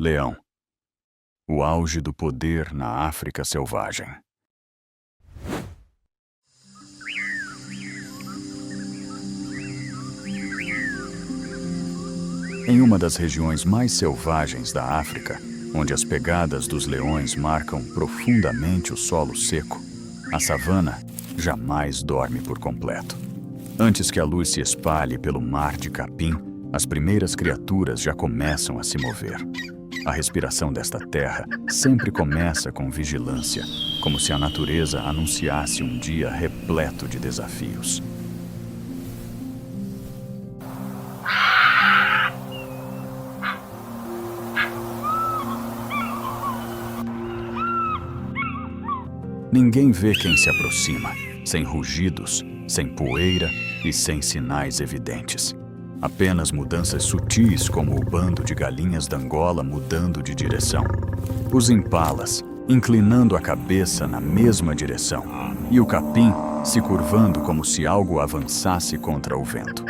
Leão. O auge do poder na África selvagem. Em uma das regiões mais selvagens da África, onde as pegadas dos leões marcam profundamente o solo seco, a savana jamais dorme por completo. Antes que a luz se espalhe pelo mar de capim, as primeiras criaturas já começam a se mover. A respiração desta terra sempre começa com vigilância, como se a natureza anunciasse um dia repleto de desafios. Ninguém vê quem se aproxima, sem rugidos, sem poeira e sem sinais evidentes. Apenas mudanças sutis, como o bando de galinhas da Angola mudando de direção. Os impalas, inclinando a cabeça na mesma direção, e o capim se curvando como se algo avançasse contra o vento.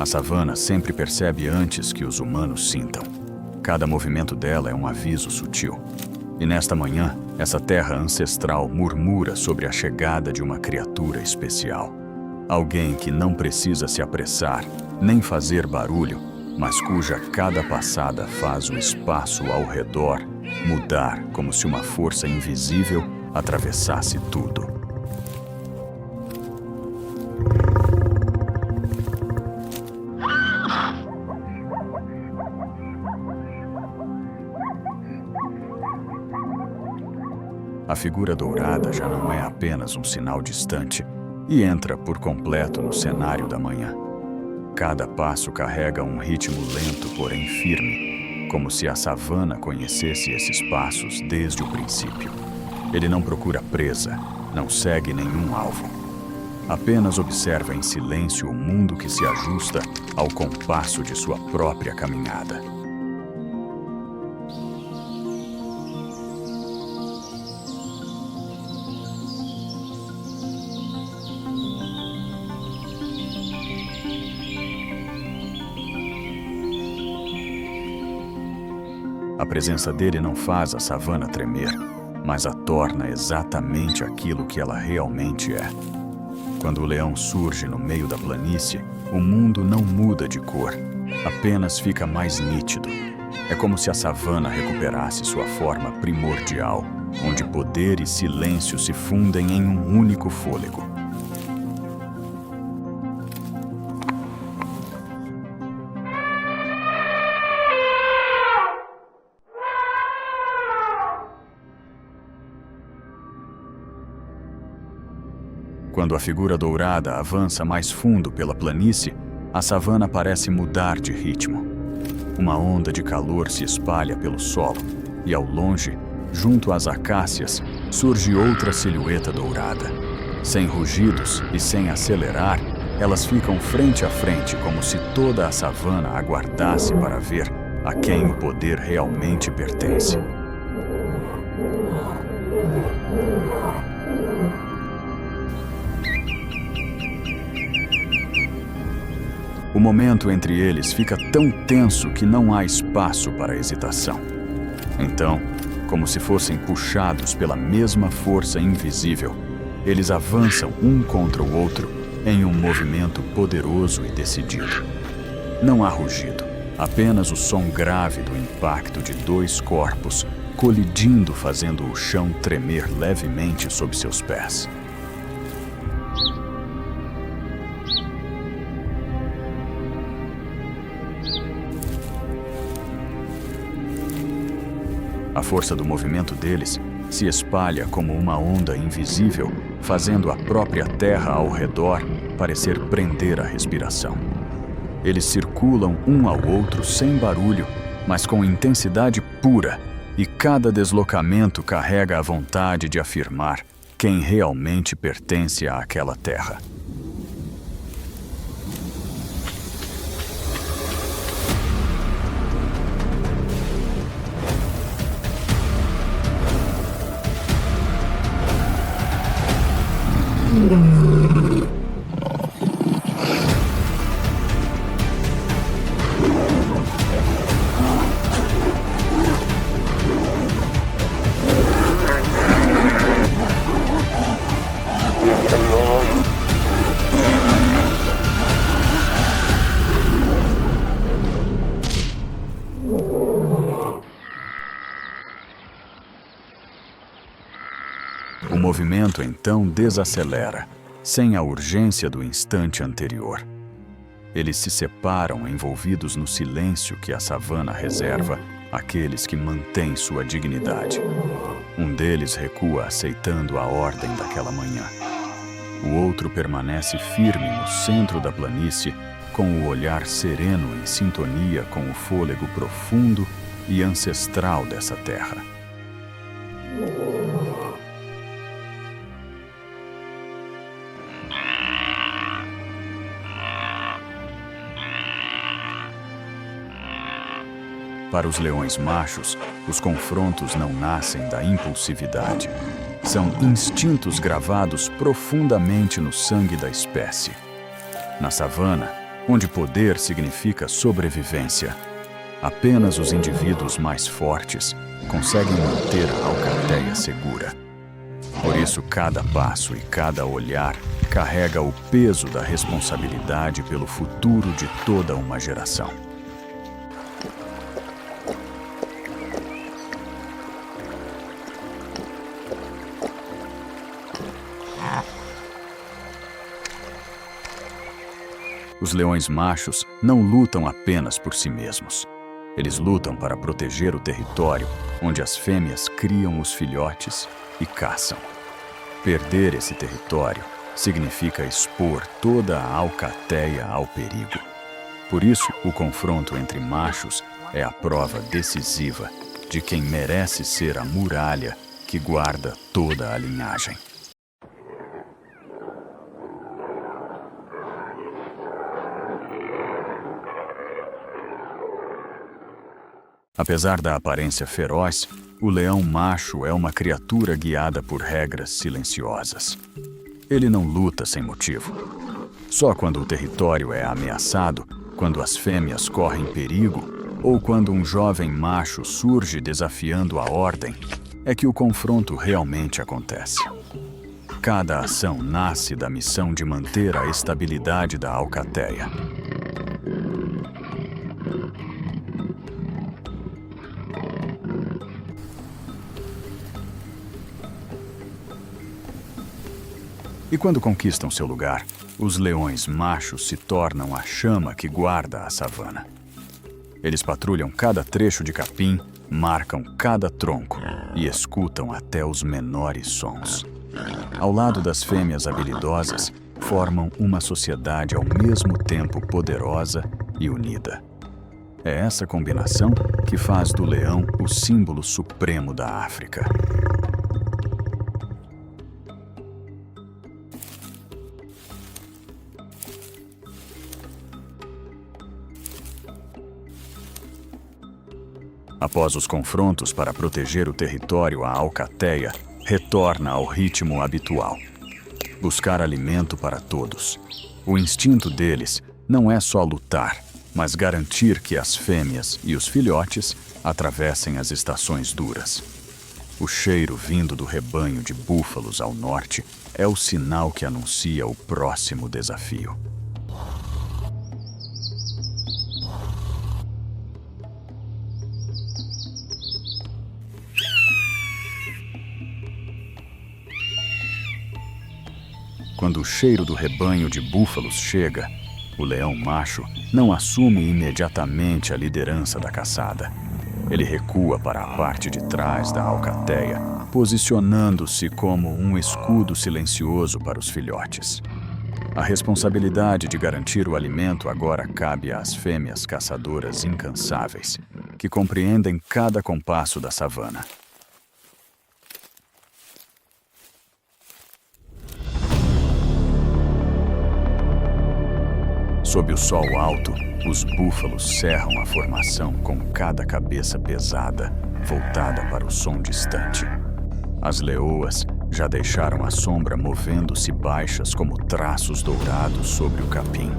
A savana sempre percebe antes que os humanos sintam. Cada movimento dela é um aviso sutil. E nesta manhã, essa terra ancestral murmura sobre a chegada de uma criatura especial. Alguém que não precisa se apressar, nem fazer barulho, mas cuja cada passada faz o espaço ao redor mudar como se uma força invisível atravessasse tudo. A figura dourada já não é apenas um sinal distante e entra por completo no cenário da manhã. Cada passo carrega um ritmo lento, porém firme, como se a savana conhecesse esses passos desde o princípio. Ele não procura presa, não segue nenhum alvo. Apenas observa em silêncio o mundo que se ajusta ao compasso de sua própria caminhada. A presença dele não faz a savana tremer, mas a torna exatamente aquilo que ela realmente é. Quando o leão surge no meio da planície, o mundo não muda de cor, apenas fica mais nítido. É como se a savana recuperasse sua forma primordial, onde poder e silêncio se fundem em um único fôlego. Quando a figura dourada avança mais fundo pela planície, a savana parece mudar de ritmo. Uma onda de calor se espalha pelo solo e, ao longe, junto às acácias, surge outra silhueta dourada. Sem rugidos e sem acelerar, elas ficam frente a frente como se toda a savana aguardasse para ver a quem o poder realmente pertence. O momento entre eles fica tão tenso que não há espaço para hesitação. Então, como se fossem puxados pela mesma força invisível, eles avançam um contra o outro em um movimento poderoso e decidido. Não há rugido, apenas o som grave do impacto de dois corpos colidindo, fazendo o chão tremer levemente sob seus pés. A força do movimento deles se espalha como uma onda invisível, fazendo a própria terra ao redor parecer prender a respiração. Eles circulam um ao outro sem barulho, mas com intensidade pura, e cada deslocamento carrega a vontade de afirmar quem realmente pertence àquela terra. O movimento então desacelera, sem a urgência do instante anterior. Eles se separam envolvidos no silêncio que a savana reserva àqueles que mantêm sua dignidade. Um deles recua aceitando a ordem daquela manhã. O outro permanece firme no centro da planície, com o olhar sereno em sintonia com o fôlego profundo e ancestral dessa terra. Para os leões machos, os confrontos não nascem da impulsividade. São instintos gravados profundamente no sangue da espécie. Na savana, onde poder significa sobrevivência, apenas os indivíduos mais fortes conseguem manter a alcateia segura. Por isso, cada passo e cada olhar carrega o peso da responsabilidade pelo futuro de toda uma geração. Os leões machos não lutam apenas por si mesmos. Eles lutam para proteger o território onde as fêmeas criam os filhotes e caçam. Perder esse território significa expor toda a alcateia ao perigo. Por isso, o confronto entre machos é a prova decisiva de quem merece ser a muralha que guarda toda a linhagem. Apesar da aparência feroz, o leão macho é uma criatura guiada por regras silenciosas. Ele não luta sem motivo. Só quando o território é ameaçado, quando as fêmeas correm perigo, ou quando um jovem macho surge desafiando a ordem, é que o confronto realmente acontece. Cada ação nasce da missão de manter a estabilidade da alcateia. E quando conquistam seu lugar, os leões machos se tornam a chama que guarda a savana. Eles patrulham cada trecho de capim, marcam cada tronco e escutam até os menores sons. Ao lado das fêmeas habilidosas, formam uma sociedade ao mesmo tempo poderosa e unida. É essa combinação que faz do leão o símbolo supremo da África. Após os confrontos para proteger o território, a alcateia retorna ao ritmo habitual. Buscar alimento para todos. O instinto deles não é só lutar, mas garantir que as fêmeas e os filhotes atravessem as estações duras. O cheiro vindo do rebanho de búfalos ao norte é o sinal que anuncia o próximo desafio. Quando o cheiro do rebanho de búfalos chega, o leão macho não assume imediatamente a liderança da caçada. Ele recua para a parte de trás da alcateia, posicionando-se como um escudo silencioso para os filhotes. A responsabilidade de garantir o alimento agora cabe às fêmeas caçadoras incansáveis, que compreendem cada compasso da savana. Sob o sol alto, os búfalos cerram a formação com cada cabeça pesada, voltada para o som distante. As leoas já deixaram a sombra movendo-se baixas como traços dourados sobre o capim.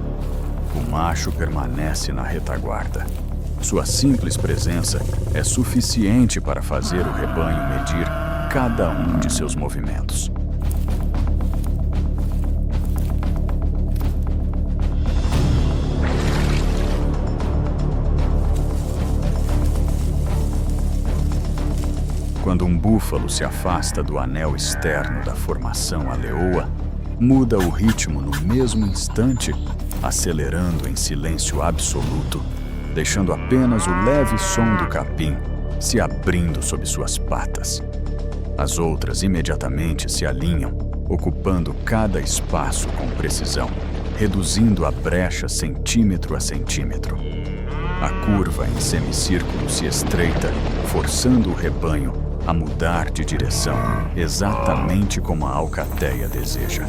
O macho permanece na retaguarda. Sua simples presença é suficiente para fazer o rebanho medir cada um de seus movimentos. Quando um búfalo se afasta do anel externo da formação aleoa, muda o ritmo no mesmo instante, acelerando em silêncio absoluto, deixando apenas o leve som do capim se abrindo sob suas patas. As outras imediatamente se alinham, ocupando cada espaço com precisão, reduzindo a brecha centímetro a centímetro. A curva em semicírculo se estreita, forçando o rebanho a mudar de direção, exatamente como a alcateia deseja.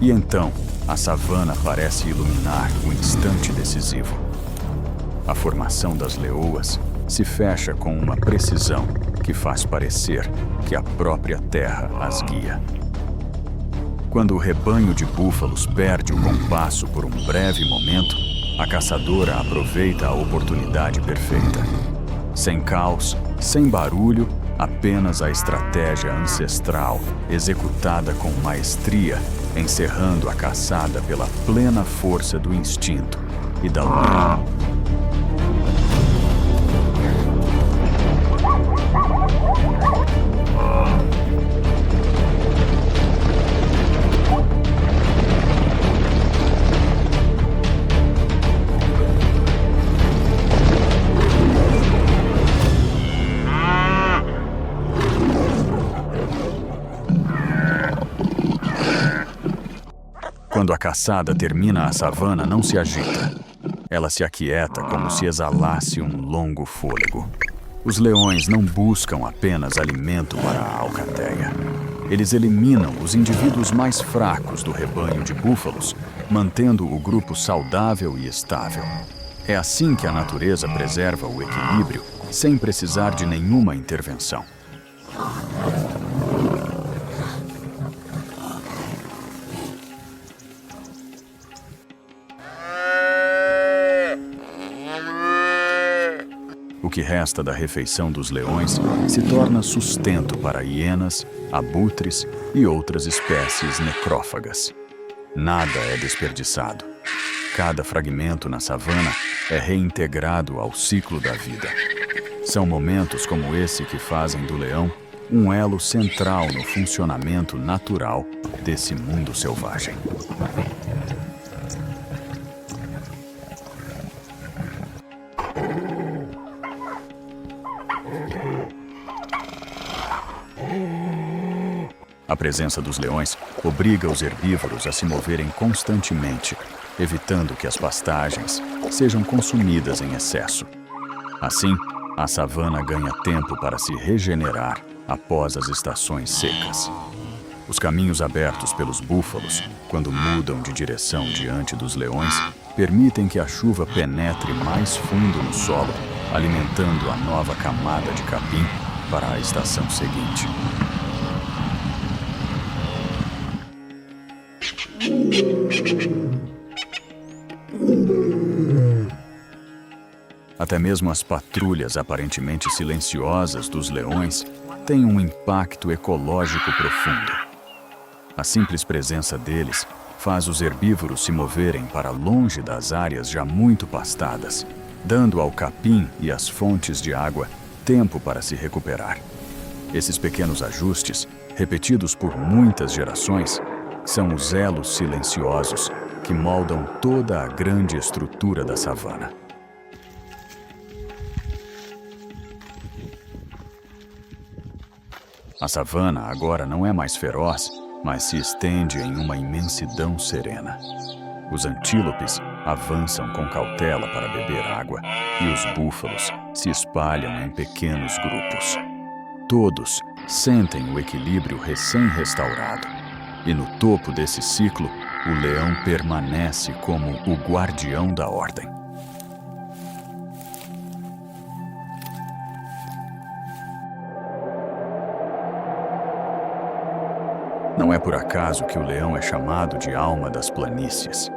E então, a savana parece iluminar o instante decisivo. A formação das leoas se fecha com uma precisão que faz parecer que a própria terra as guia. Quando o rebanho de búfalos perde o compasso por um breve momento, a caçadora aproveita a oportunidade perfeita. Sem caos, sem barulho, apenas a estratégia ancestral, executada com maestria, encerrando a caçada pela plena força do instinto e da união. Quando a caçada termina, a savana não se agita. Ela se aquieta como se exalasse um longo fôlego. Os leões não buscam apenas alimento para a alcateia. Eles eliminam os indivíduos mais fracos do rebanho de búfalos, mantendo o grupo saudável e estável. É assim que a natureza preserva o equilíbrio, sem precisar de nenhuma intervenção. O que resta da refeição dos leões se torna sustento para hienas, abutres e outras espécies necrófagas. Nada é desperdiçado. Cada fragmento na savana é reintegrado ao ciclo da vida. São momentos como esse que fazem do leão um elo central no funcionamento natural desse mundo selvagem. A presença dos leões obriga os herbívoros a se moverem constantemente, evitando que as pastagens sejam consumidas em excesso. Assim, a savana ganha tempo para se regenerar após as estações secas. Os caminhos abertos pelos búfalos, quando mudam de direção diante dos leões, permitem que a chuva penetre mais fundo no solo, alimentando a nova camada de capim para a estação seguinte. Até mesmo as patrulhas aparentemente silenciosas dos leões têm um impacto ecológico profundo. A simples presença deles faz os herbívoros se moverem para longe das áreas já muito pastadas, dando ao capim e às fontes de água tempo para se recuperar. Esses pequenos ajustes, repetidos por muitas gerações, são os elos silenciosos que moldam toda a grande estrutura da savana. A savana agora não é mais feroz, mas se estende em uma imensidão serena. Os antílopes avançam com cautela para beber água e os búfalos se espalham em pequenos grupos. Todos sentem o equilíbrio recém-restaurado. E no topo desse ciclo, o leão permanece como o guardião da ordem. Não é por acaso que o leão é chamado de alma das planícies.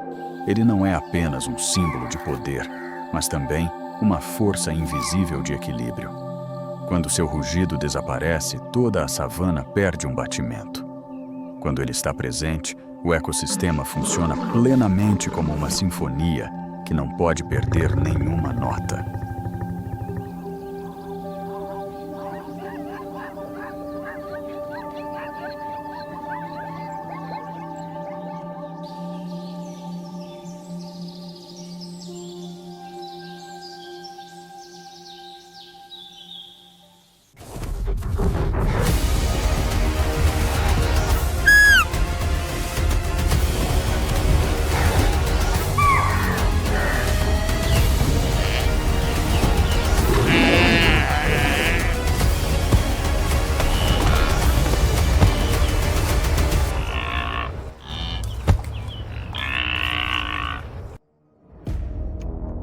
Ele não é apenas um símbolo de poder, mas também uma força invisível de equilíbrio. Quando seu rugido desaparece, toda a savana perde um batimento. Quando ele está presente, o ecossistema funciona plenamente como uma sinfonia que não pode perder nenhuma nota.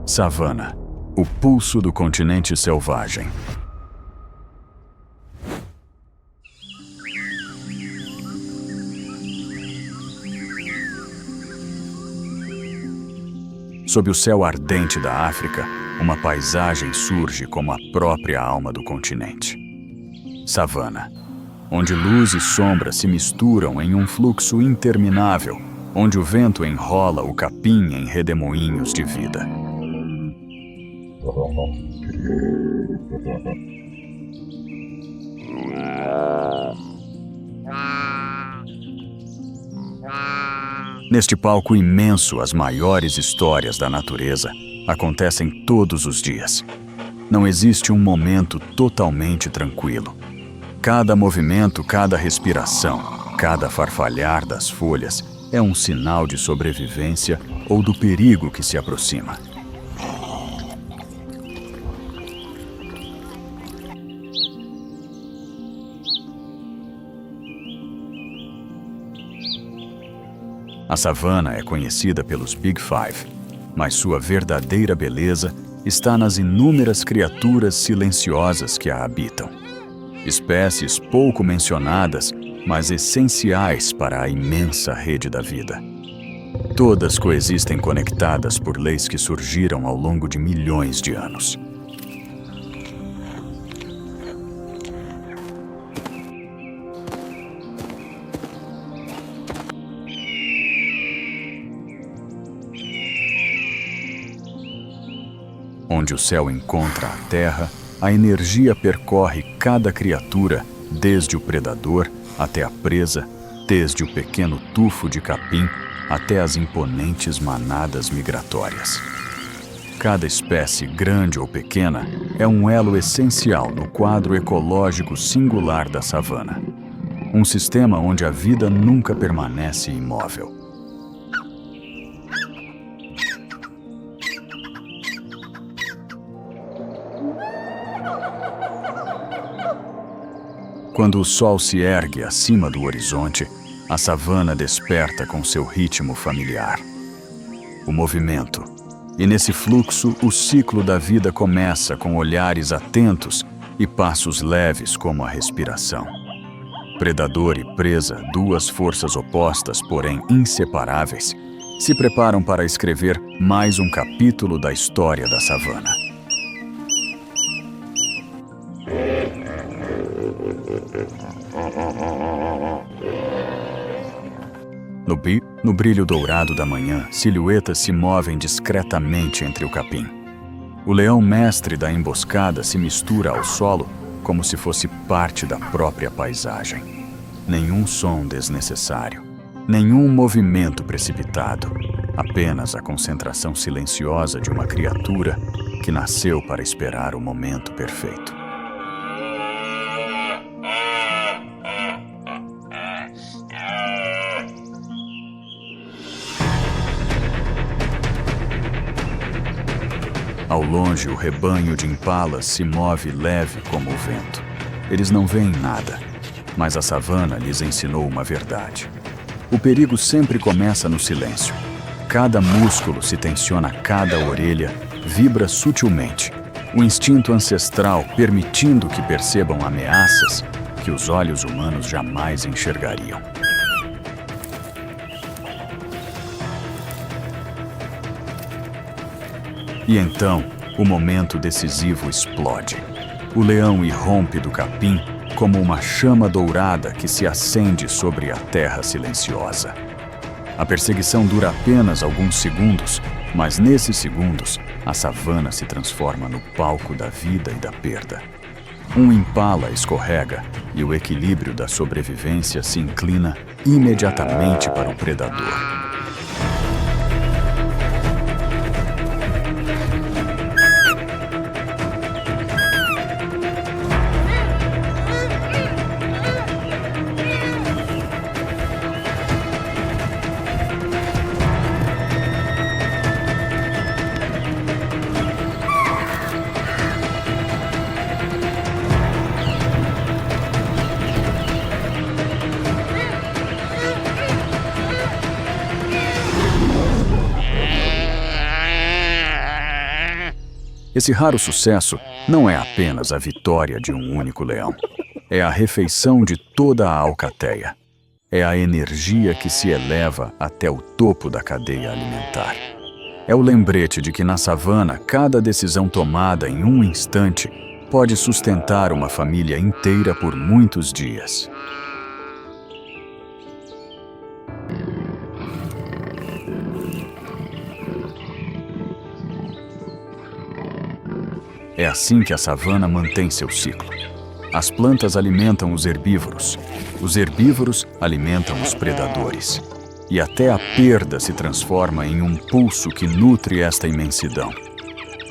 Savana, o pulso do continente selvagem. Sob o céu ardente da África, uma paisagem surge como a própria alma do continente. Savana, onde luz e sombra se misturam em um fluxo interminável, onde o vento enrola o capim em redemoinhos de vida. Neste palco imenso, as maiores histórias da natureza acontecem todos os dias. Não existe um momento totalmente tranquilo. Cada movimento, cada respiração, cada farfalhar das folhas é um sinal de sobrevivência ou do perigo que se aproxima. A savana é conhecida pelos Big Five, mas sua verdadeira beleza está nas inúmeras criaturas silenciosas que a habitam. Espécies pouco mencionadas, mas essenciais para a imensa rede da vida. Todas coexistem conectadas por leis que surgiram ao longo de milhões de anos. Onde o céu encontra a terra, a energia percorre cada criatura, desde o predador até a presa, desde o pequeno tufo de capim até as imponentes manadas migratórias. Cada espécie, grande ou pequena, é um elo essencial no quadro ecológico singular da savana. Um sistema onde a vida nunca permanece imóvel. Quando o sol se ergue acima do horizonte, a savana desperta com seu ritmo familiar. O movimento. E nesse fluxo, o ciclo da vida começa com olhares atentos e passos leves como a respiração. Predador e presa, duas forças opostas, porém inseparáveis, se preparam para escrever mais um capítulo da história da savana. No brilho dourado da manhã, silhuetas se movem discretamente entre o capim. O leão mestre da emboscada se mistura ao solo como se fosse parte da própria paisagem. Nenhum som desnecessário, nenhum movimento precipitado, apenas a concentração silenciosa de uma criatura que nasceu para esperar o momento perfeito. Ao longe, o rebanho de impalas se move leve como o vento. Eles não veem nada, mas a savana lhes ensinou uma verdade. O perigo sempre começa no silêncio. Cada músculo se tensiona, cada orelha vibra sutilmente. O instinto ancestral permitindo que percebam ameaças que os olhos humanos jamais enxergariam. E então, o momento decisivo explode. O leão irrompe do capim como uma chama dourada que se acende sobre a terra silenciosa. A perseguição dura apenas alguns segundos, Mas nesses segundos, a savana se transforma no palco da vida e da perda. Um impala escorrega e o equilíbrio da sobrevivência se inclina imediatamente para o predador. Esse raro sucesso não é apenas a vitória de um único leão. É a refeição de toda a alcateia. É a energia que se eleva até o topo da cadeia alimentar. É o lembrete de que na savana, cada decisão tomada em um instante pode sustentar uma família inteira por muitos dias. É assim que a savana mantém seu ciclo. As plantas alimentam os herbívoros alimentam os predadores. E até a perda se transforma em um pulso que nutre esta imensidão.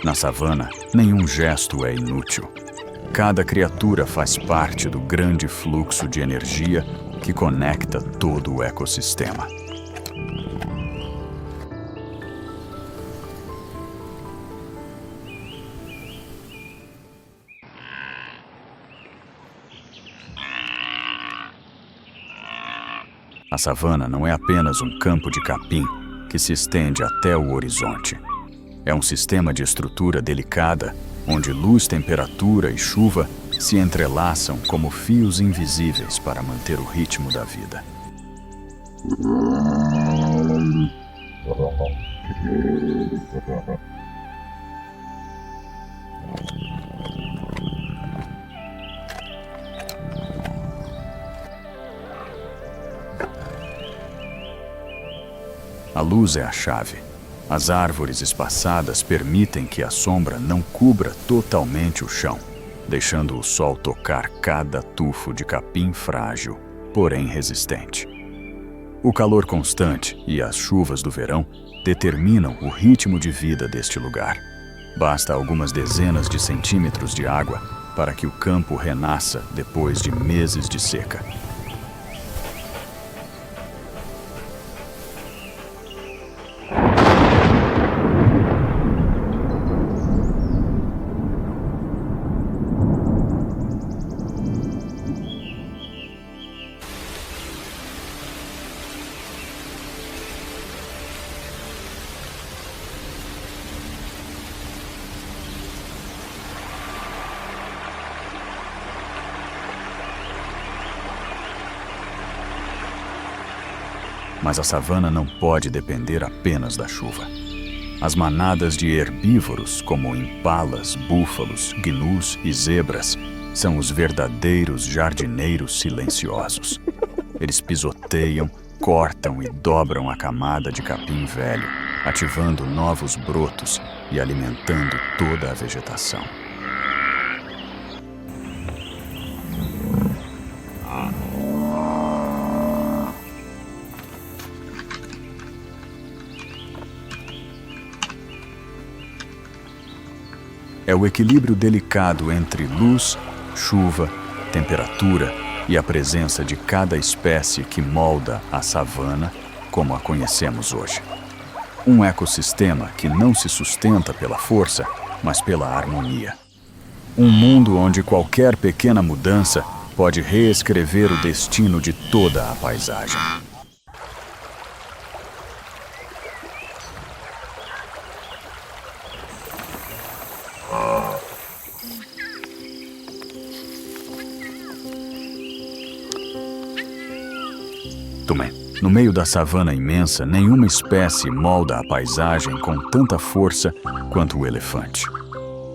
Na savana, nenhum gesto é inútil. Cada criatura faz parte do grande fluxo de energia que conecta todo o ecossistema. A savana não é apenas um campo de capim que se estende até o horizonte. É um sistema de estrutura delicada, onde luz, temperatura e chuva se entrelaçam como fios invisíveis para manter o ritmo da vida. A luz é a chave. As árvores espaçadas permitem que a sombra não cubra totalmente o chão, deixando o sol tocar cada tufo de capim frágil, porém resistente. O calor constante e as chuvas do verão determinam o ritmo de vida deste lugar. Basta algumas dezenas de centímetros de água para que o campo renasça depois de meses de seca. Mas a savana não pode depender apenas da chuva. As manadas de herbívoros, como impalas, búfalos, gnus e zebras, são os verdadeiros jardineiros silenciosos. Eles pisoteiam, cortam e dobram a camada de capim velho, ativando novos brotos e alimentando toda a vegetação. É o equilíbrio delicado entre luz, chuva, temperatura e a presença de cada espécie que molda a savana como a conhecemos hoje. Um ecossistema que não se sustenta pela força, mas pela harmonia. Um mundo onde qualquer pequena mudança pode reescrever o destino de toda a paisagem. No meio da savana imensa, nenhuma espécie molda a paisagem com tanta força quanto o elefante.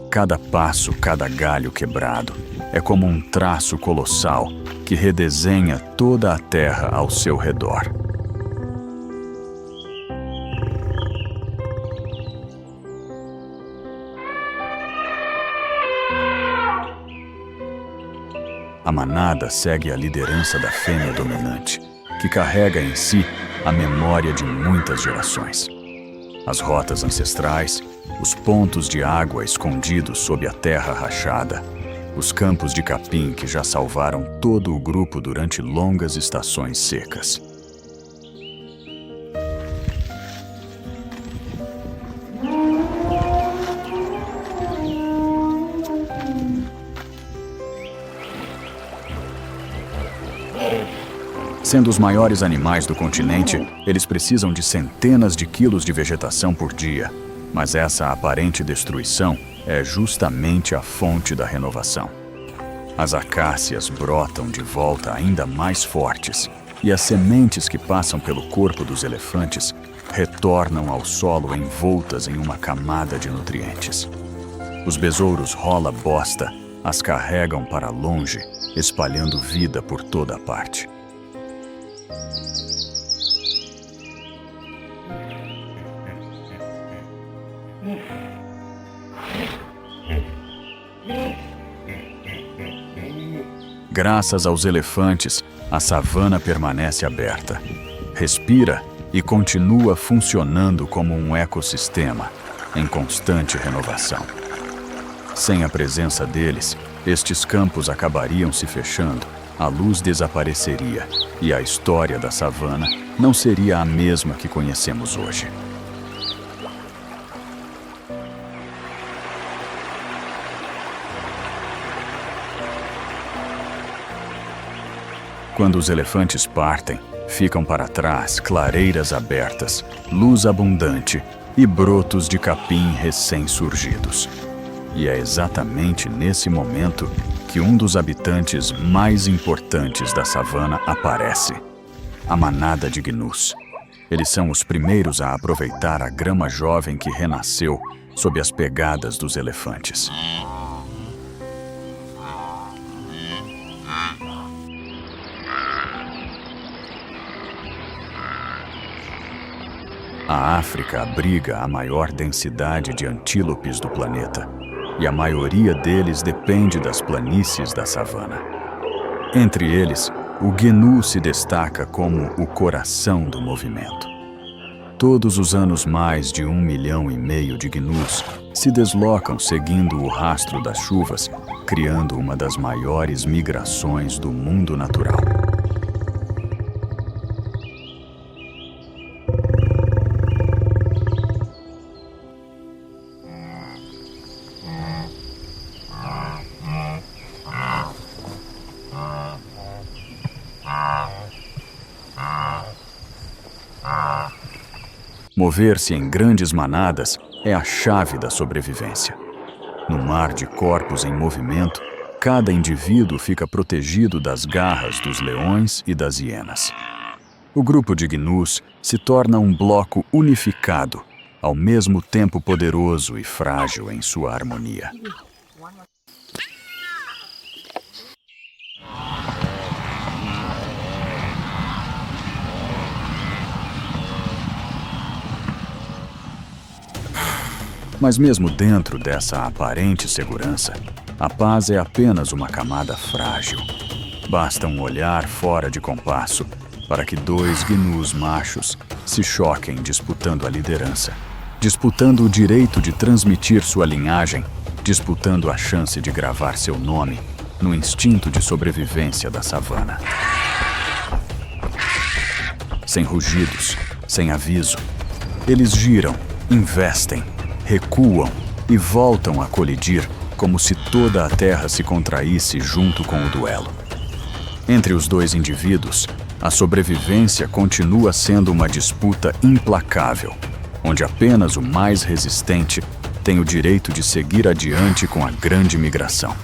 Cada passo, cada galho quebrado é como um traço colossal que redesenha toda a terra ao seu redor. A manada segue a liderança da fêmea dominante, que carrega em si a memória de muitas gerações. As rotas ancestrais, os pontos de água escondidos sob a terra rachada, os campos de capim que já salvaram todo o grupo durante longas estações secas. Sendo os maiores animais do continente, eles precisam de centenas de quilos de vegetação por dia. Mas essa aparente destruição é justamente a fonte da renovação. As acácias brotam de volta ainda mais fortes, e as sementes que passam pelo corpo dos elefantes retornam ao solo envoltas em uma camada de nutrientes. Os besouros rola-bosta as carregam para longe, espalhando vida por toda a parte. Graças aos elefantes, a savana permanece aberta. Respira e continua funcionando como um ecossistema, em constante renovação. Sem a presença deles, estes campos acabariam se fechando, a luz desapareceria e a história da savana não seria a mesma que conhecemos hoje. Quando os elefantes partem, ficam para trás clareiras abertas, luz abundante e brotos de capim recém-surgidos. E é exatamente nesse momento que um dos habitantes mais importantes da savana aparece: a manada de gnus. Eles são os primeiros a aproveitar a grama jovem que renasceu sob as pegadas dos elefantes. A África abriga a maior densidade de antílopes do planeta, e a maioria deles depende das planícies da savana. Entre eles, o gnu se destaca como o coração do movimento. Todos os anos, mais de 1,5 milhão de gnus se deslocam seguindo o rastro das chuvas, criando uma das maiores migrações do mundo natural. Mover-se em grandes manadas é a chave da sobrevivência. No mar de corpos em movimento, cada indivíduo fica protegido das garras dos leões e das hienas. O grupo de gnus se torna um bloco unificado, ao mesmo tempo poderoso e frágil em sua harmonia. Mas mesmo dentro dessa aparente segurança, a paz é apenas uma camada frágil. Basta um olhar fora de compasso para que 2 gnus machos se choquem disputando a liderança, disputando o direito de transmitir sua linhagem, disputando a chance de gravar seu nome no instinto de sobrevivência da savana. Sem rugidos, sem aviso, eles giram, investem, recuam e voltam a colidir como se toda a terra se contraísse junto com o duelo. Entre os 2 indivíduos, a sobrevivência continua sendo uma disputa implacável, onde apenas o mais resistente tem o direito de seguir adiante com a grande migração.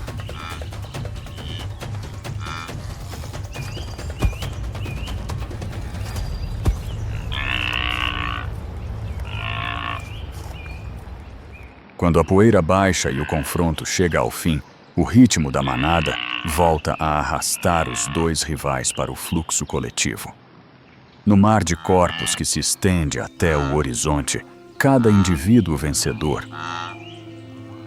Quando a poeira baixa e o confronto chega ao fim, o ritmo da manada volta a arrastar os 2 rivais para o fluxo coletivo. No mar de corpos que se estende até o horizonte, cada indivíduo vencedor,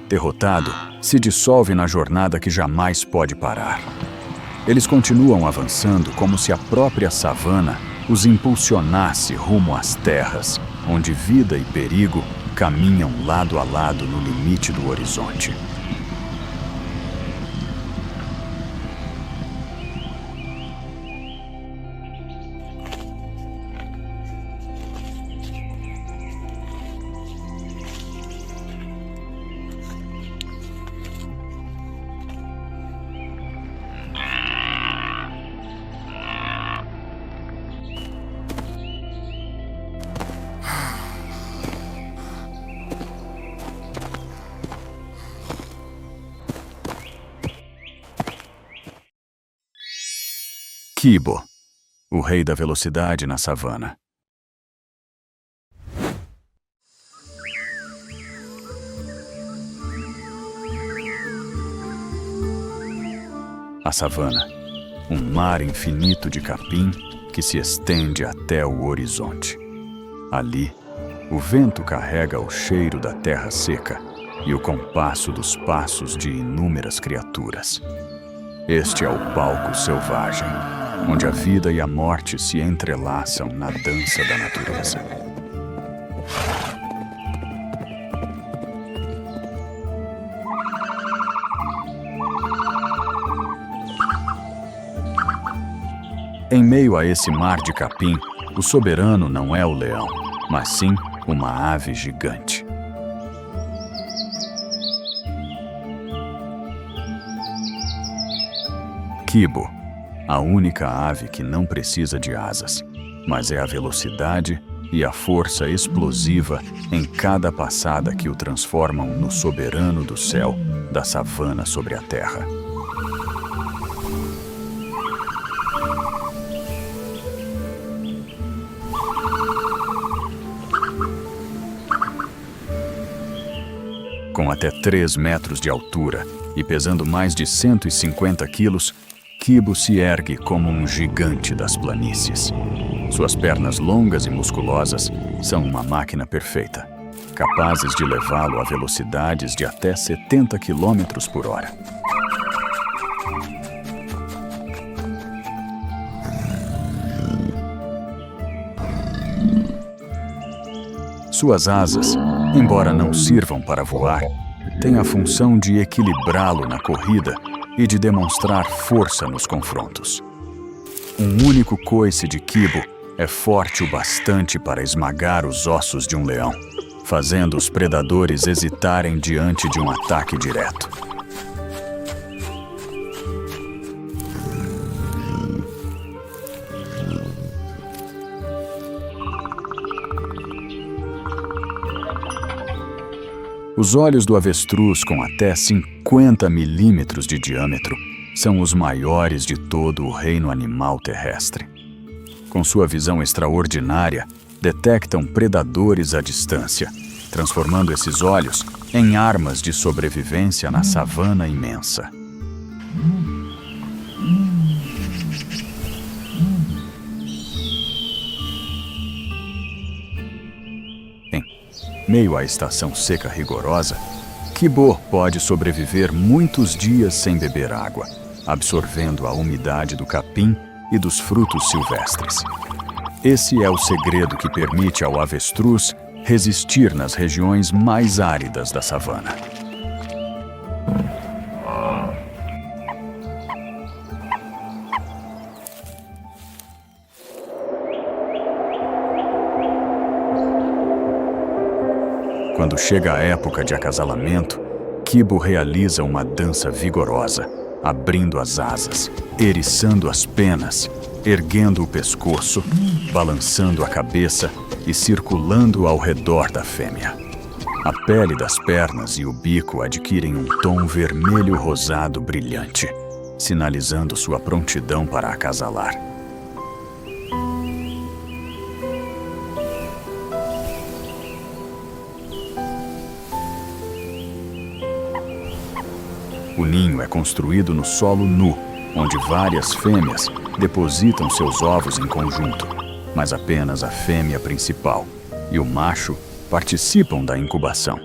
derrotado, se dissolve na jornada que jamais pode parar. Eles continuam avançando como se a própria savana os impulsionasse rumo às terras, onde vida e perigo caminham lado a lado no limite do horizonte. Kibo, o rei da velocidade na savana. A savana, um mar infinito de capim que se estende até o horizonte. Ali, o vento carrega o cheiro da terra seca e o compasso dos passos de inúmeras criaturas. Este é o palco selvagem, onde a vida e a morte se entrelaçam na dança da natureza. Em meio a esse mar de capim, o soberano não é o leão, mas sim uma ave gigante. Kibo, a única ave que não precisa de asas, mas é a velocidade e a força explosiva em cada passada que o transformam no soberano do céu, da savana sobre a terra. Com até 3 metros de altura e pesando mais de 150 quilos, Kibo se ergue como um gigante das planícies. Suas pernas longas e musculosas são uma máquina perfeita, capazes de levá-lo a velocidades de até 70 km por hora. Suas asas, embora não sirvam para voar, têm a função de equilibrá-lo na corrida e de demonstrar força nos confrontos. Um único coice de Kibo é forte o bastante para esmagar os ossos de um leão, fazendo os predadores hesitarem diante de um ataque direto. Os olhos do avestruz, com até 50 milímetros de diâmetro, são os maiores de todo o reino animal terrestre. Com sua visão extraordinária, detectam predadores à distância, transformando esses olhos em armas de sobrevivência na savana imensa. Em meio à estação seca rigorosa, Kibo pode sobreviver muitos dias sem beber água, absorvendo a umidade do capim e dos frutos silvestres. Esse é o segredo que permite ao avestruz resistir nas regiões mais áridas da savana. Quando chega a época de acasalamento, Kibo realiza uma dança vigorosa, abrindo as asas, eriçando as penas, erguendo o pescoço, balançando a cabeça e circulando ao redor da fêmea. A pele das pernas e o bico adquirem um tom vermelho-rosado brilhante, sinalizando sua prontidão para acasalar. O ninho é construído no solo nu, onde várias fêmeas depositam seus ovos em conjunto, mas apenas a fêmea principal e o macho participam da incubação.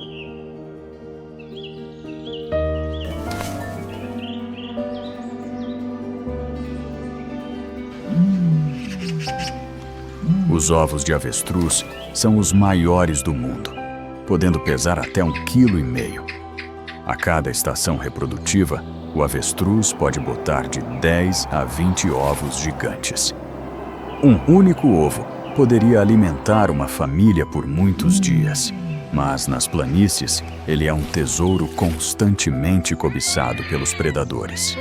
Os ovos de avestruz são os maiores do mundo, podendo pesar até 1,5 kg. A cada estação reprodutiva, o avestruz pode botar de 10 a 20 ovos gigantes. Um único ovo poderia alimentar uma família por muitos dias, mas nas planícies ele é um tesouro constantemente cobiçado pelos predadores.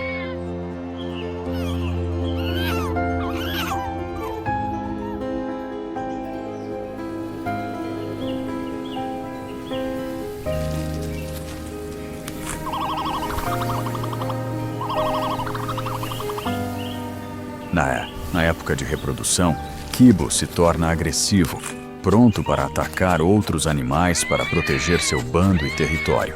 Na época de reprodução, Quibo se torna agressivo, pronto para atacar outros animais para proteger seu bando e território.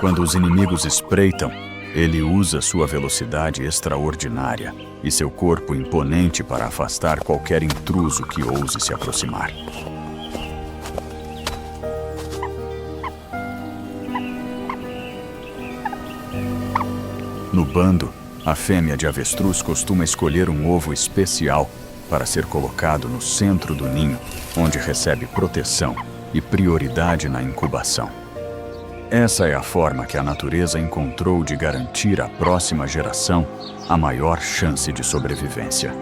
Quando os inimigos espreitam, ele usa sua velocidade extraordinária e seu corpo imponente para afastar qualquer intruso que ouse se aproximar. No bando, a fêmea de avestruz costuma escolher um ovo especial para ser colocado no centro do ninho, onde recebe proteção e prioridade na incubação. Essa é a forma que a natureza encontrou de garantir à próxima geração a maior chance de sobrevivência.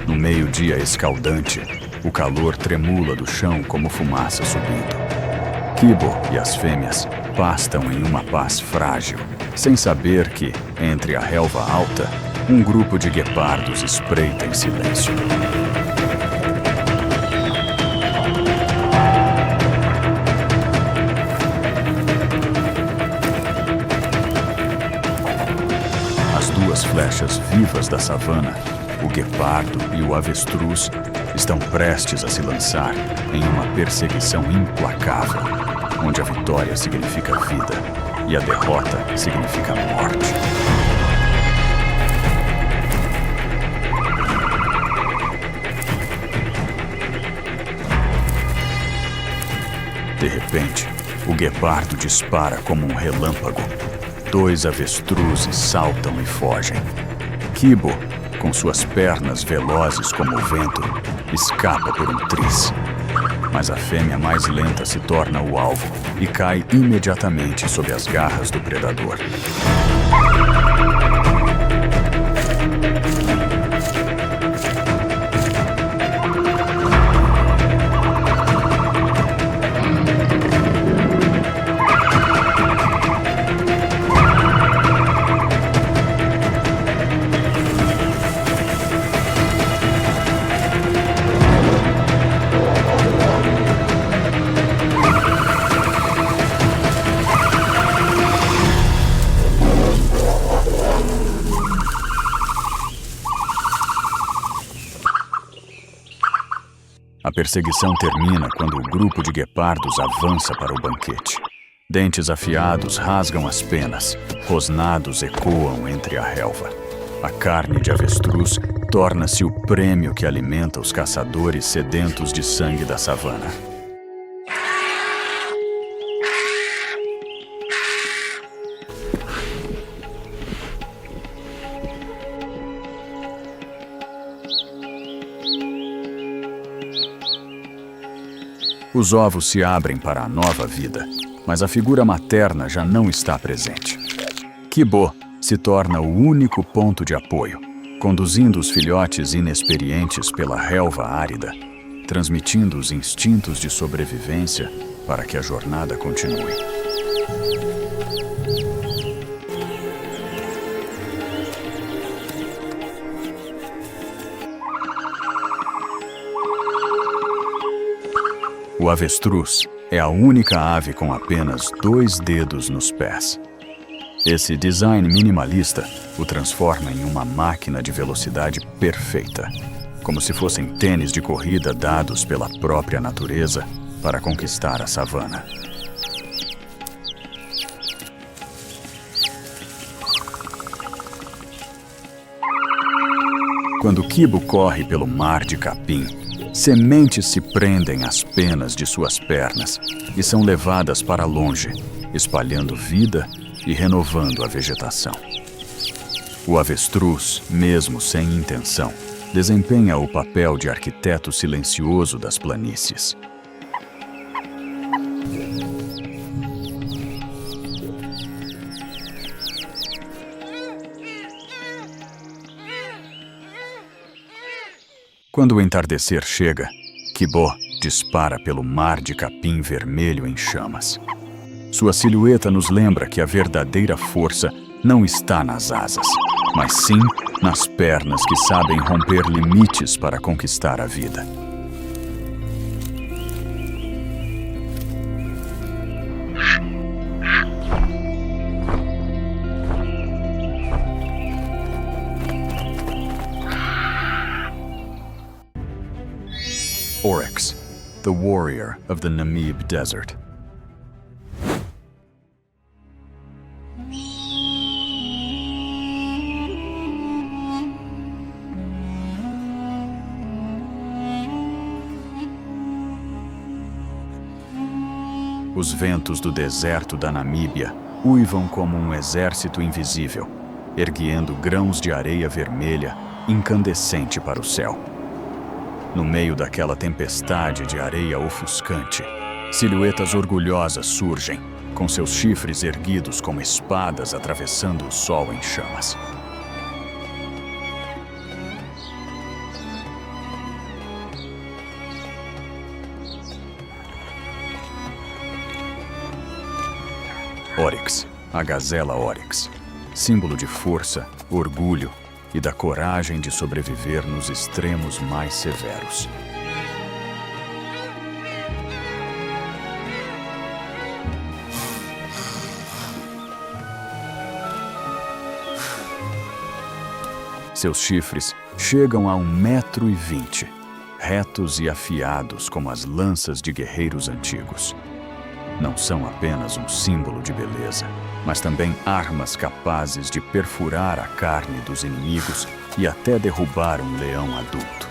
No meio-dia escaldante, o calor tremula do chão como fumaça subindo. Quibo e as fêmeas pastam em uma paz frágil, sem saber que, entre a relva alta, um grupo de guepardos espreita em silêncio. As duas flechas vivas da savana, o guepardo e o avestruz, estão prestes a se lançar em uma perseguição implacável, onde a vitória significa vida e a derrota significa morte. De repente, o guepardo dispara como um relâmpago. 2 avestruzes saltam e fogem. Quibo, com suas pernas velozes como o vento, escapa por um triz. Mas a fêmea mais lenta se torna o alvo e cai imediatamente sob as garras do predador. A perseguição termina quando o grupo de guepardos avança para o banquete. Dentes afiados rasgam as penas, rosnados ecoam entre a relva. A carne de avestruz torna-se o prêmio que alimenta os caçadores sedentos de sangue da savana. Os ovos se abrem para a nova vida, mas a figura materna já não está presente. Quibo se torna o único ponto de apoio, conduzindo os filhotes inexperientes pela relva árida, transmitindo os instintos de sobrevivência para que a jornada continue. O avestruz é a única ave com apenas 2 dedos nos pés. Esse design minimalista o transforma em uma máquina de velocidade perfeita, como se fossem tênis de corrida dados pela própria natureza para conquistar a savana. Quando Quibo corre pelo mar de capim, Sementes se prendem às penas de suas pernas e são levadas para longe, espalhando vida e renovando a vegetação. O avestruz, mesmo sem intenção, desempenha o papel de arquiteto silencioso das planícies. Quando o entardecer chega, Kibo dispara pelo mar de capim vermelho em chamas. Sua silhueta nos lembra que a verdadeira força não está nas asas, mas sim nas pernas que sabem romper limites para conquistar a vida. Oryx, the warrior of the Namib Desert. Os ventos do deserto da Namíbia uivam como um exército invisível, erguendo grãos de areia vermelha incandescente para o céu. No meio daquela tempestade de areia ofuscante, silhuetas orgulhosas surgem, com seus chifres erguidos como espadas atravessando o sol em chamas. Oryx, a gazela Oryx, símbolo de força, orgulho e da coragem de sobreviver nos extremos mais severos. Seus chifres chegam a 1,20 m, retos e afiados como as lanças de guerreiros antigos. Não são apenas um símbolo de beleza, mas também armas capazes de perfurar a carne dos inimigos e até derrubar um leão adulto.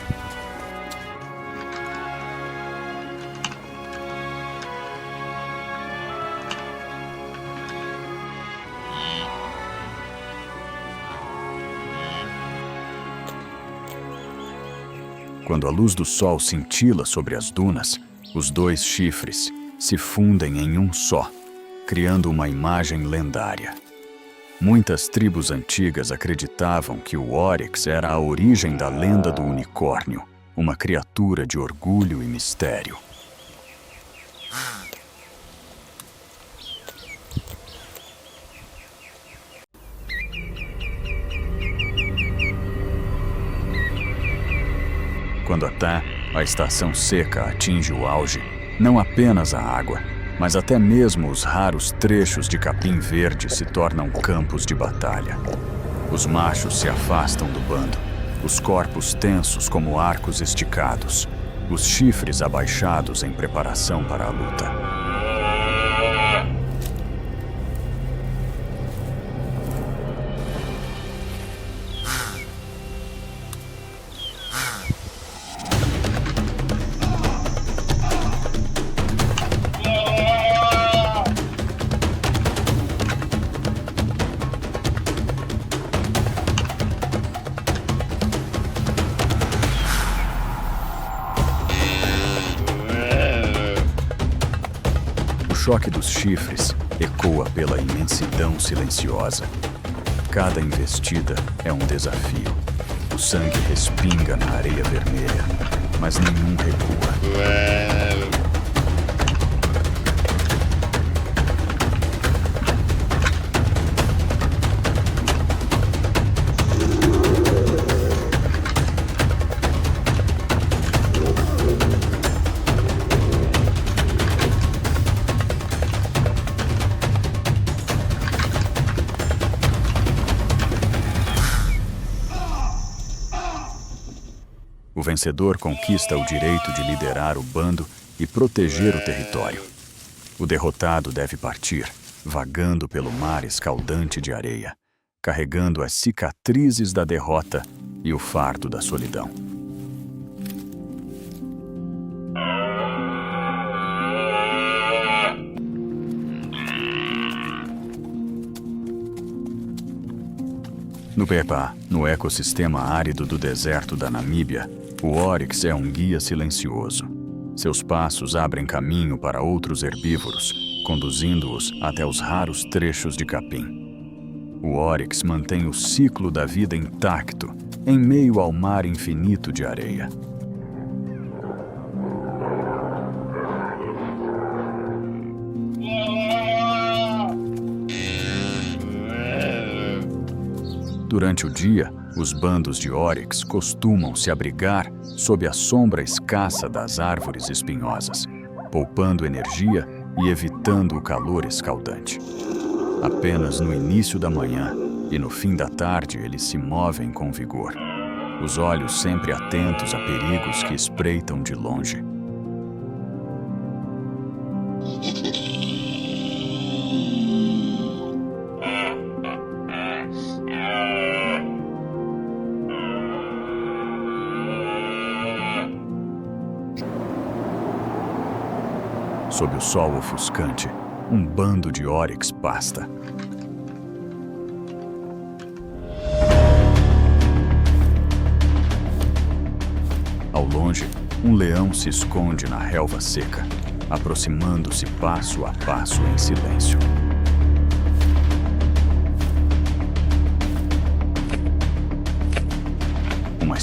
Quando a luz do sol cintila sobre as dunas, os dois chifres se fundem em um só, criando uma imagem lendária. Muitas tribos antigas acreditavam que o Oryx era a origem da lenda do unicórnio, uma criatura de orgulho e mistério. Quando até a estação seca atinge o auge, não apenas a água, mas até mesmo os raros trechos de capim verde se tornam campos de batalha. Os machos se afastam do bando, os corpos tensos como arcos esticados, os chifres abaixados em preparação para a luta. O choque dos chifres ecoa pela imensidão silenciosa. Cada investida é um desafio. O sangue respinga na areia vermelha, mas nenhum recua. O vencedor conquista o direito de liderar o bando e proteger o território. O derrotado deve partir, vagando pelo mar escaldante de areia, carregando as cicatrizes da derrota e o fardo da solidão. No ecossistema árido do deserto da Namíbia, o Oryx é um guia silencioso. Seus passos abrem caminho para outros herbívoros, conduzindo-os até os raros trechos de capim. O Oryx mantém o ciclo da vida intacto, em meio ao mar infinito de areia. Durante o dia, os bandos de Oryx costumam se abrigar sob a sombra escassa das árvores espinhosas, poupando energia e evitando o calor escaldante. Apenas no início da manhã e no fim da tarde eles se movem com vigor, os olhos sempre atentos a perigos que espreitam de longe. Sob o sol ofuscante, um bando de Oryx pasta. Ao longe, um leão se esconde na relva seca, aproximando-se passo a passo em silêncio. Uma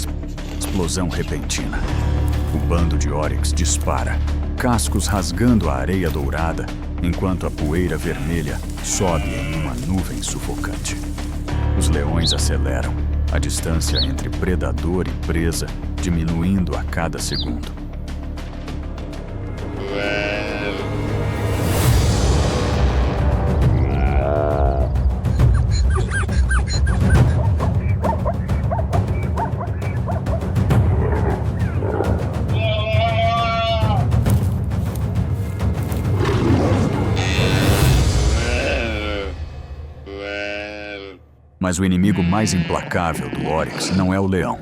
explosão repentina. O bando de Oryx dispara, cascos rasgando a areia dourada, enquanto a poeira vermelha sobe em uma nuvem sufocante. Os leões aceleram, a distância entre predador e presa diminuindo a cada segundo. Mas o inimigo mais implacável do Oryx não é o leão,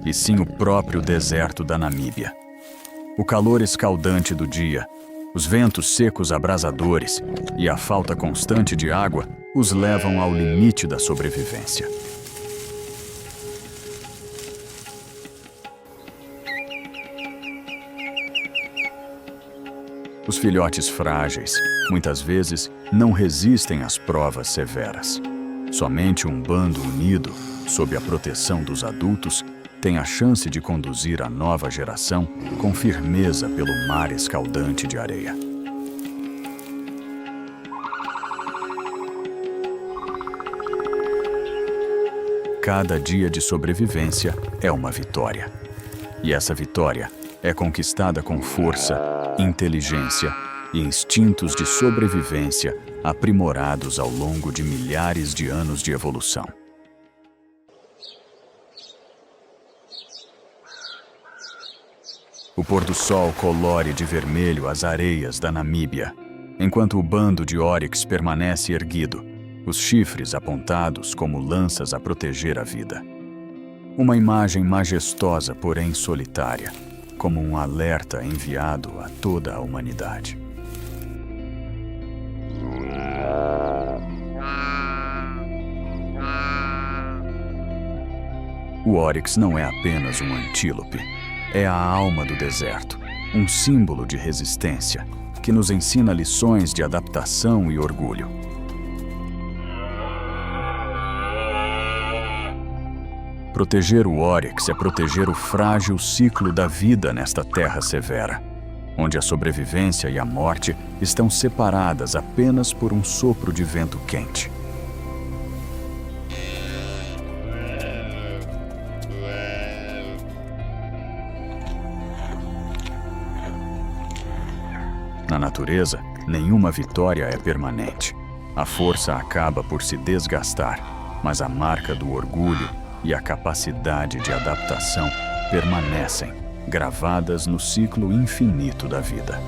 e sim o próprio deserto da Namíbia. O calor escaldante do dia, os ventos secos abrasadores e a falta constante de água os levam ao limite da sobrevivência. Os filhotes frágeis, muitas vezes, não resistem às provas severas. Somente um bando unido, sob a proteção dos adultos, tem a chance de conduzir a nova geração com firmeza pelo mar escaldante de areia. Cada dia de sobrevivência é uma vitória. E essa vitória é conquistada com força, inteligência e instintos de sobrevivência aprimorados ao longo de milhares de anos de evolução. O pôr-do-sol colore de vermelho as areias da Namíbia, enquanto o bando de Oryx permanece erguido, os chifres apontados como lanças a proteger a vida. Uma imagem majestosa, porém solitária, como um alerta enviado a toda a humanidade. O Oryx não é apenas um antílope, é a alma do deserto, um símbolo de resistência que nos ensina lições de adaptação e orgulho. Proteger o Oryx é proteger o frágil ciclo da vida nesta terra severa, onde a sobrevivência e a morte estão separadas apenas por um sopro de vento quente. Na natureza, nenhuma vitória é permanente. A força acaba por se desgastar, mas a marca do orgulho e a capacidade de adaptação permanecem, gravadas no ciclo infinito da vida.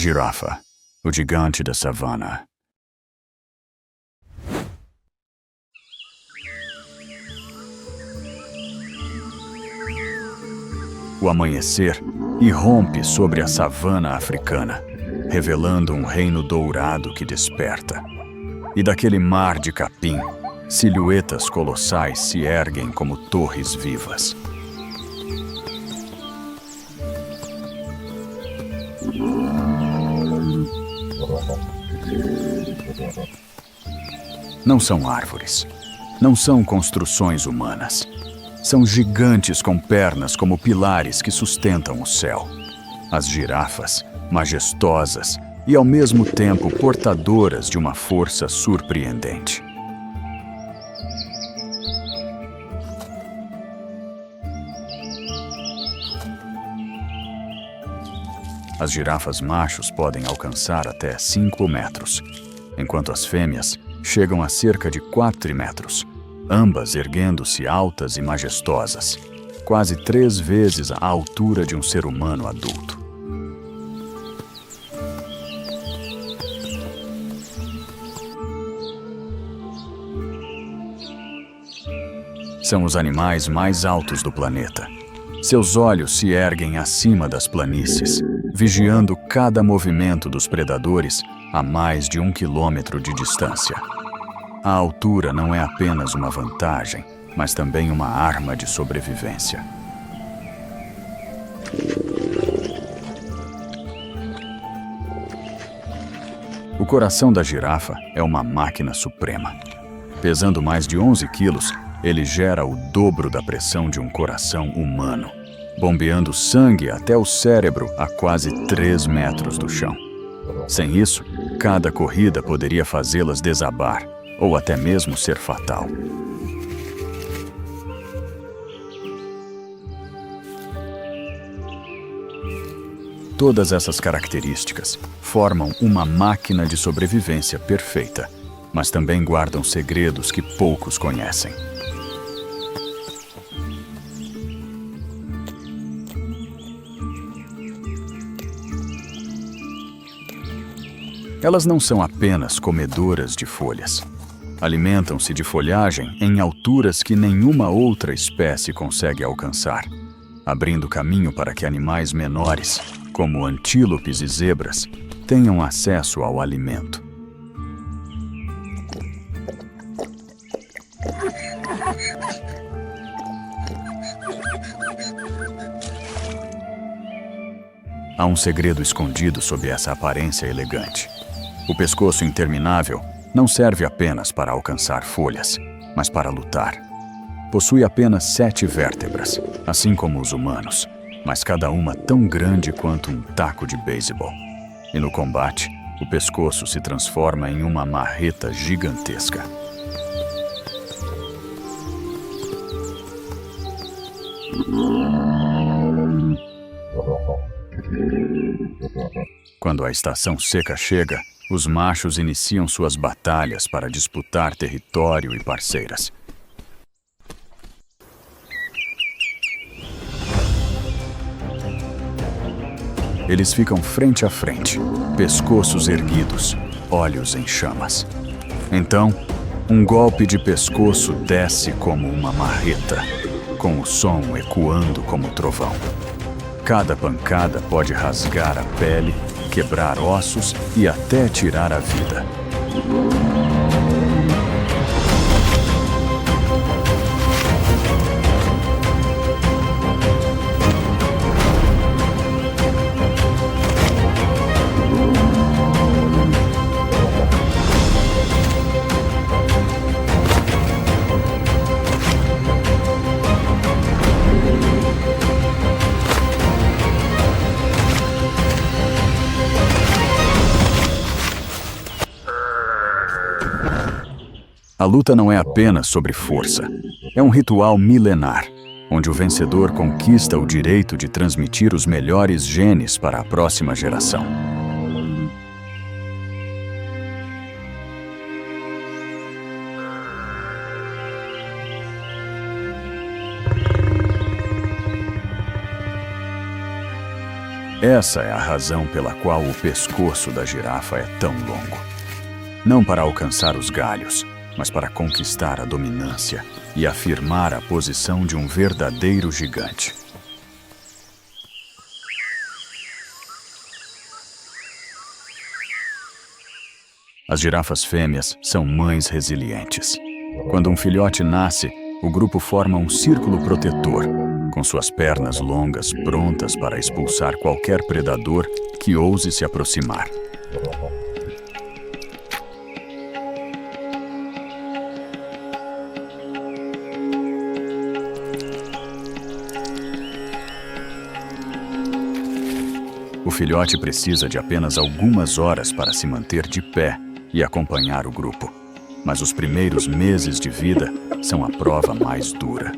Girafa, o gigante da savana. O amanhecer irrompe sobre a savana africana, revelando um reino dourado que desperta. E daquele mar de capim, silhuetas colossais se erguem como torres vivas. Não são árvores, não são construções humanas. São gigantes com pernas como pilares que sustentam o céu. As girafas, majestosas e ao mesmo tempo portadoras de uma força surpreendente. As girafas machos podem alcançar até 5 metros, enquanto as fêmeas chegam a cerca de 4 metros. Ambas erguendo-se altas e majestosas, quase 3 vezes a altura de um ser humano adulto. São os animais mais altos do planeta. Seus olhos se erguem acima das planícies, vigiando cada movimento dos predadores a mais de 1 quilômetro de distância. A altura não é apenas uma vantagem, mas também uma arma de sobrevivência. O coração da girafa é uma máquina suprema. Pesando mais de 11 quilos, ele gera o dobro da pressão de um coração humano, bombeando sangue até o cérebro a quase 3 metros do chão. Sem isso, cada corrida poderia fazê-las desabar, ou até mesmo ser fatal. Todas essas características formam uma máquina de sobrevivência perfeita, mas também guardam segredos que poucos conhecem. Elas não são apenas comedoras de folhas. Alimentam-se de folhagem em alturas que nenhuma outra espécie consegue alcançar, abrindo caminho para que animais menores, como antílopes e zebras, tenham acesso ao alimento. Há um segredo escondido sob essa aparência elegante. O pescoço interminável não serve apenas para alcançar folhas, mas para lutar. Possui apenas 7 vértebras, assim como os humanos, mas cada uma tão grande quanto um taco de beisebol. E no combate, o pescoço se transforma em uma marreta gigantesca. Quando a estação seca chega, os machos iniciam suas batalhas para disputar território e parceiras. Eles ficam frente a frente, pescoços erguidos, olhos em chamas. Então, um golpe de pescoço desce como uma marreta, com o som ecoando como trovão. Cada pancada pode rasgar a pele, quebrar ossos e até tirar a vida. A luta não é apenas sobre força. É um ritual milenar, onde o vencedor conquista o direito de transmitir os melhores genes para a próxima geração. Essa é a razão pela qual o pescoço da girafa é tão longo. Não para alcançar os galhos, mas para conquistar a dominância e afirmar a posição de um verdadeiro gigante. As girafas fêmeas são mães resilientes. Quando um filhote nasce, o grupo forma um círculo protetor, com suas pernas longas prontas para expulsar qualquer predador que ouse se aproximar. O filhote precisa de apenas algumas horas para se manter de pé e acompanhar o grupo. Mas os primeiros meses de vida são a prova mais dura.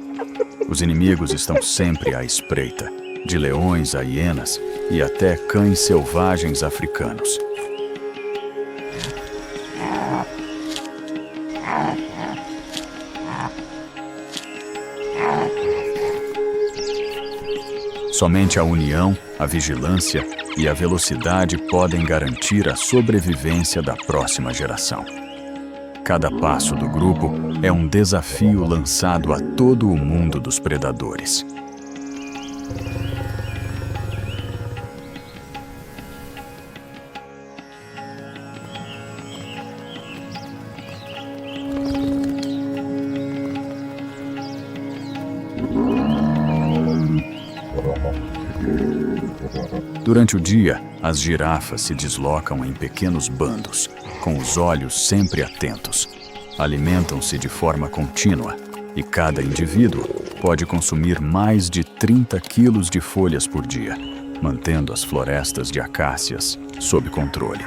Os inimigos estão sempre à espreita, de leões a hienas e até cães selvagens africanos. Somente a união, a vigilância e a velocidade podem garantir a sobrevivência da próxima geração. Cada passo do grupo é um desafio lançado a todo o mundo dos predadores. Durante o dia, as girafas se deslocam em pequenos bandos, com os olhos sempre atentos. Alimentam-se de forma contínua e cada indivíduo pode consumir mais de 30 quilos de folhas por dia, mantendo as florestas de acácias sob controle.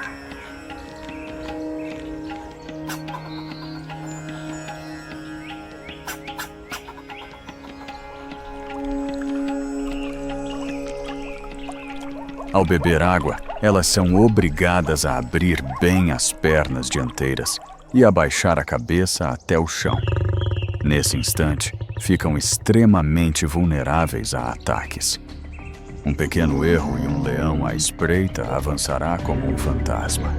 Ao beber água, elas são obrigadas a abrir bem as pernas dianteiras e abaixar a cabeça até o chão. Nesse instante, ficam extremamente vulneráveis a ataques. Um pequeno erro e um leão à espreita avançará como um fantasma.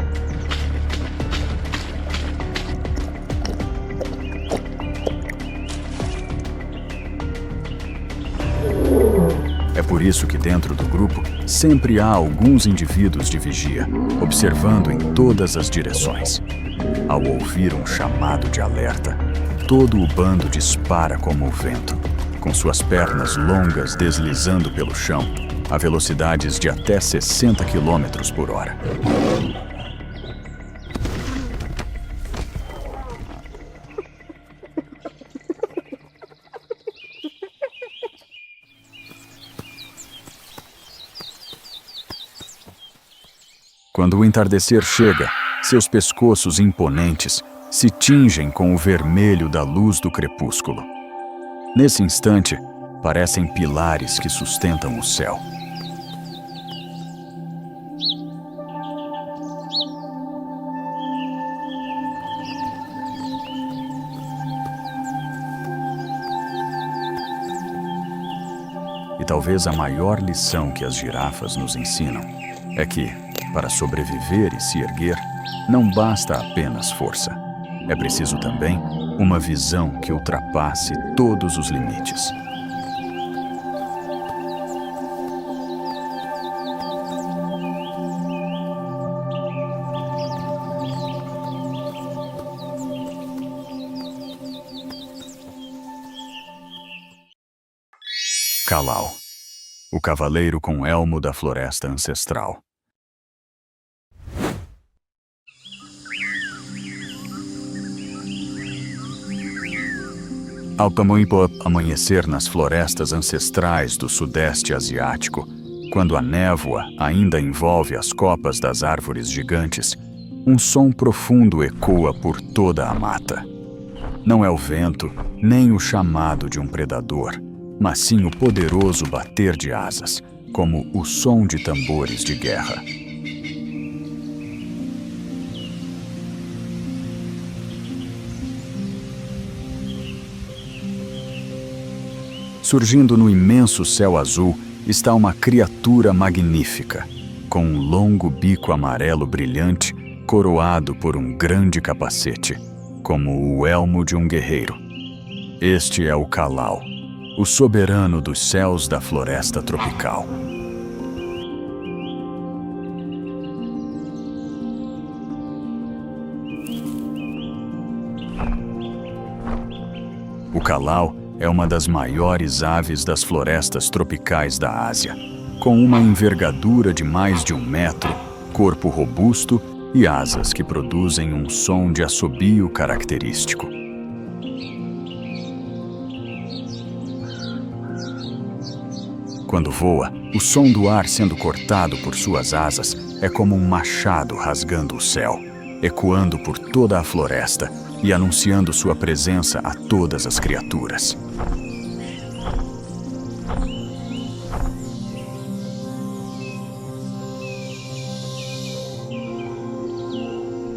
É por isso que dentro do grupo sempre há alguns indivíduos de vigia, observando em todas as direções. Ao ouvir um chamado de alerta, todo o bando dispara como o vento, com suas pernas longas deslizando pelo chão a velocidades de até 60 km por hora. Quando o entardecer chega, seus pescoços imponentes se tingem com o vermelho da luz do crepúsculo. Nesse instante, parecem pilares que sustentam o céu. E talvez a maior lição que as girafas nos ensinam é que, para sobreviver e se erguer, não basta apenas força. É preciso também uma visão que ultrapasse todos os limites. Kalaw, o cavaleiro com elmo da floresta ancestral. Ao amanhecer nas florestas ancestrais do Sudeste Asiático, quando a névoa ainda envolve as copas das árvores gigantes, um som profundo ecoa por toda a mata. Não é o vento, nem o chamado de um predador, mas sim o poderoso bater de asas, como o som de tambores de guerra. Surgindo no imenso céu azul, está uma criatura magnífica, com um longo bico amarelo brilhante coroado por um grande capacete, como o elmo de um guerreiro. Este é o Kalaw, o soberano dos céus da floresta tropical. O Kalaw é uma das maiores aves das florestas tropicais da Ásia, com uma envergadura de mais de 1 metro, corpo robusto e asas que produzem um som de assobio característico. Quando voa, o som do ar sendo cortado por suas asas é como um machado rasgando o céu, ecoando por toda a floresta e anunciando sua presença a todas as criaturas.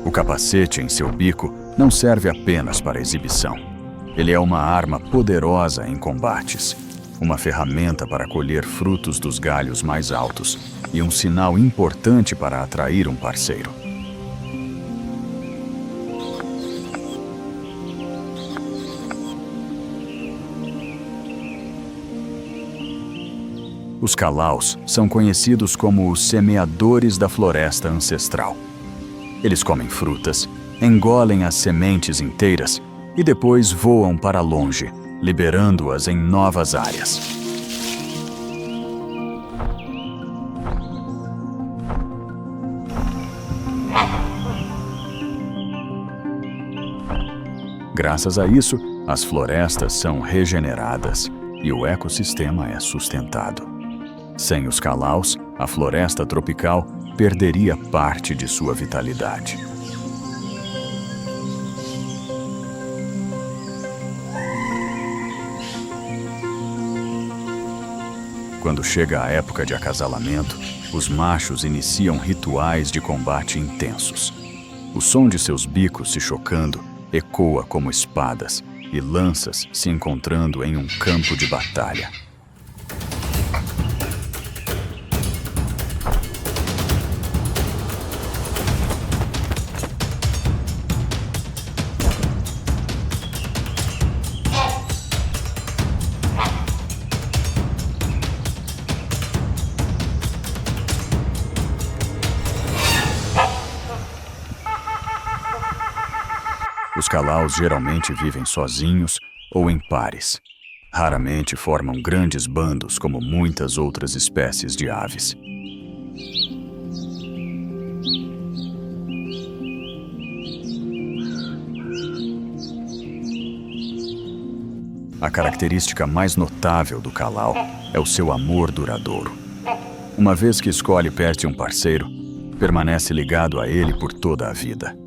O capacete em seu bico não serve apenas para exibição. Ele é uma arma poderosa em combates, uma ferramenta para colher frutos dos galhos mais altos e um sinal importante para atrair um parceiro. Os Kalaws são conhecidos como os semeadores da floresta ancestral. Eles comem frutas, engolem as sementes inteiras e depois voam para longe, liberando-as em novas áreas. Graças a isso, as florestas são regeneradas e o ecossistema é sustentado. Sem os Kalaws, a floresta tropical perderia parte de sua vitalidade. Quando chega a época de acasalamento, os machos iniciam rituais de combate intensos. O som de seus bicos se chocando ecoa como espadas e lanças se encontrando em um campo de batalha. Os Kalaws geralmente vivem sozinhos ou em pares. Raramente formam grandes bandos como muitas outras espécies de aves. A característica mais notável do Kalaw é o seu amor duradouro. Uma vez que escolhe perto de um parceiro, permanece ligado a ele por toda a vida.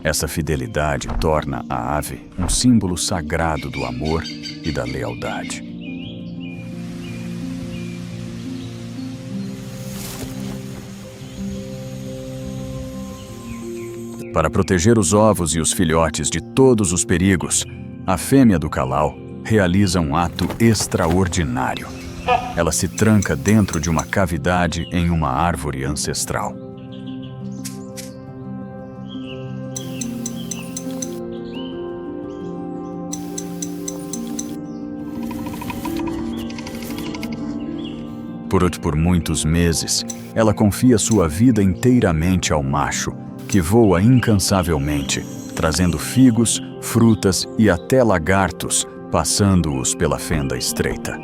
Essa fidelidade torna a ave um símbolo sagrado do amor e da lealdade. Para proteger os ovos e os filhotes de todos os perigos, a fêmea do Kalaw realiza um ato extraordinário. Ela se tranca dentro de uma cavidade em uma árvore ancestral. Por muitos meses, ela confia sua vida inteiramente ao macho, que voa incansavelmente, trazendo figos, frutas e até lagartos, passando-os pela fenda estreita.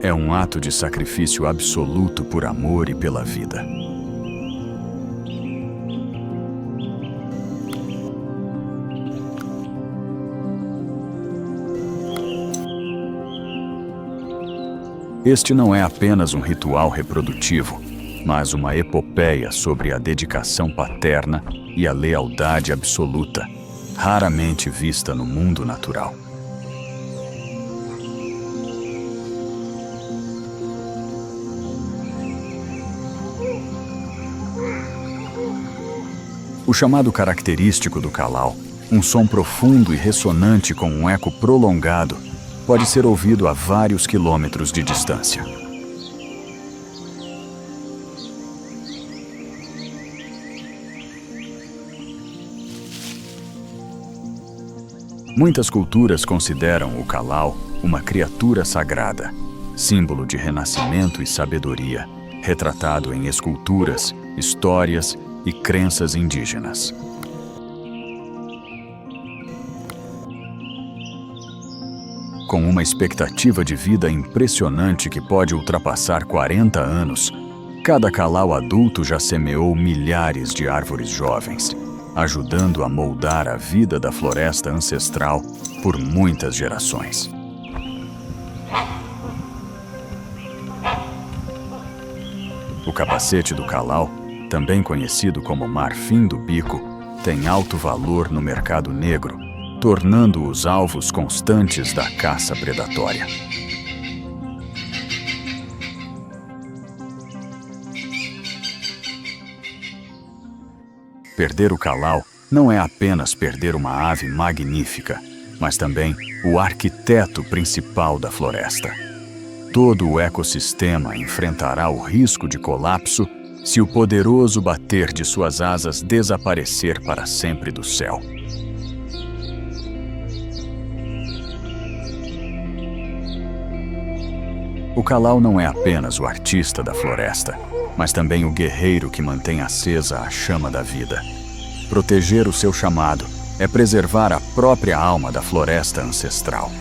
É um ato de sacrifício absoluto por amor e pela vida. Este não é apenas um ritual reprodutivo, mas uma epopeia sobre a dedicação paterna e a lealdade absoluta, raramente vista no mundo natural. O chamado característico do Kalaw, um som profundo e ressonante com um eco prolongado, pode ser ouvido a vários quilômetros de distância. Muitas culturas consideram o Kalaw uma criatura sagrada, símbolo de renascimento e sabedoria, retratado em esculturas, histórias e crenças indígenas. Com uma expectativa de vida impressionante que pode ultrapassar 40 anos, cada Kalaw adulto já semeou milhares de árvores jovens, ajudando a moldar a vida da floresta ancestral por muitas gerações. O capacete do Kalaw, também conhecido como marfim do bico, tem alto valor no mercado negro, tornando-os alvos constantes da caça predatória. Perder o Kalaw não é apenas perder uma ave magnífica, mas também o arquiteto principal da floresta. Todo o ecossistema enfrentará o risco de colapso se o poderoso bater de suas asas desaparecer para sempre do céu. O Kalaw não é apenas o artista da floresta, mas também o guerreiro que mantém acesa a chama da vida. Proteger o seu chamado é preservar a própria alma da floresta ancestral.